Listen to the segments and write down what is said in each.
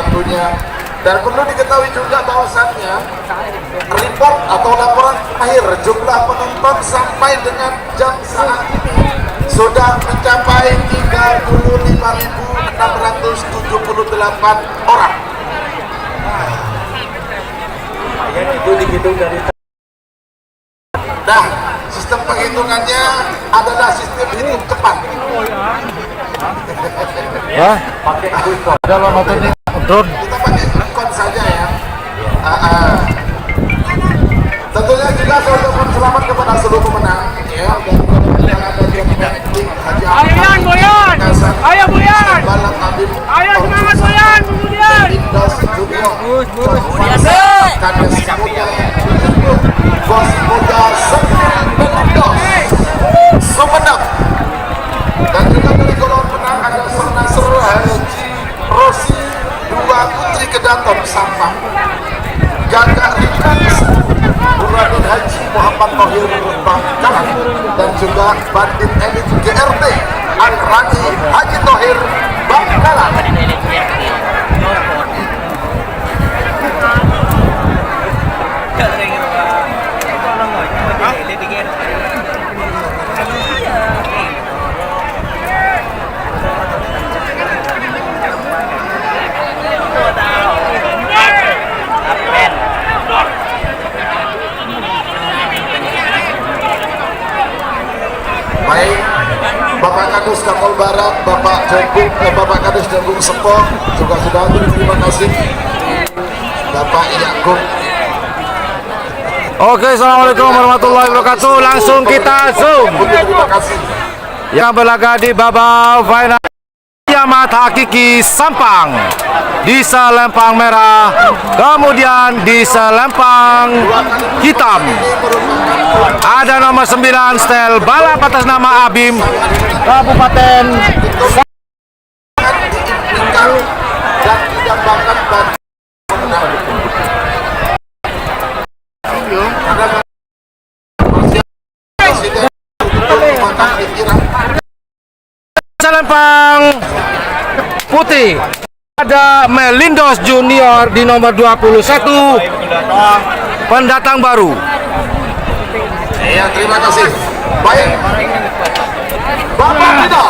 tentunya. Dan perlu diketahui juga bahwasannya report atau laporan akhir jumlah penonton sampai dengan jam saat ini sudah mencapai 35.678 orang. Itu dihitung dari. Nah, sistem penghitungannya adalah sistem hitung cepat. Ya, dalam metode drone. Kita pakai drone saja ya. Tentunya juga saya ucapkan selamat kepada seluruh pemenang ya, dan yang ada di Haji Ayan, Boyan! Ayo Boyan! Balap Habib, Ayo semangat Boyan! Kemudian! Indos Junior, Kades Muda, Bos Muda Sumenep, dan juga dari golongan menang ada Nasr Haji Rosi, 2 Putri Kedaton Sampang, Jaga Rikans Buradin Haji Muhammad Tohir Bangkalan, dan juga Bandit Elit GRT Al-Rani Haji Tohir Bangkalan. Baik, Bapak Kadus Kapol Barat, Bapak Kadus Jagung Sepong juga sudah hadir. Terima kasih Bapak Yakub. Oke, assalamualaikum warahmatullahi wabarakatuh. Langsung kita zoom. Terima kasih. Yang berlaga di babak final Kiamat Hakiki Sampang di selempang merah, kemudian di selempang hitam ada nomor 9 Stel balap atas nama Abim Kabupaten Dan didambakan bagi selempang putih ada Melindos Junior di nomor 21, pendatang baru. ya, terima kasih. Baik, Bapak Bidal.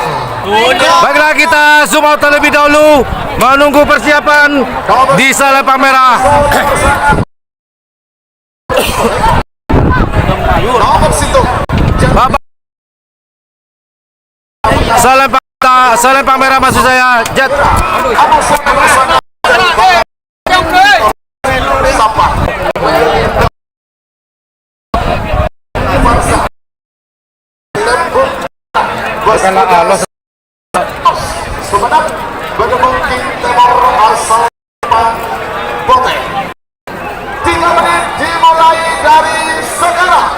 Baiklah, kita zoom out terlebih dahulu menunggu persiapan di selempang merah. Nomor situ. Bapak selempang merah maksud saya Jet. Bukanlah Allah. Sebenarnya bagaimana timur asal Bote. 3 menit dimulai dari sekarang.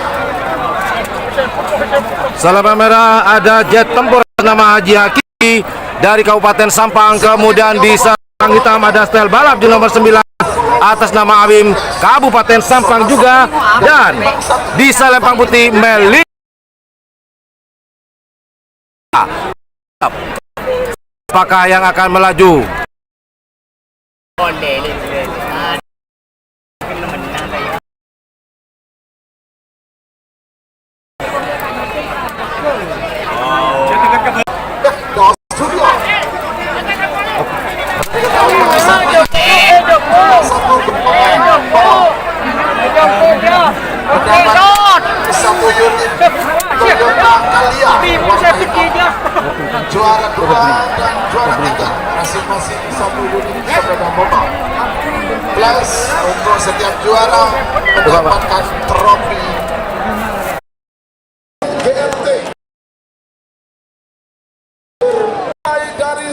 Selempang merah ada jet tempur nama Haji Hakiki dari Kabupaten Sampang, kemudian di selempang hitam ada Stel balap di nomor 9 atas nama Abim Kabupaten Sampang juga, dan di selempang putih Meli. Apakah yang akan melaju? Satu unit Toyota Calya juara 2 dan juara 3 masing-masing 1 unit sepeda motor, plus untuk setiap juara mendapatkan trofi GRT dari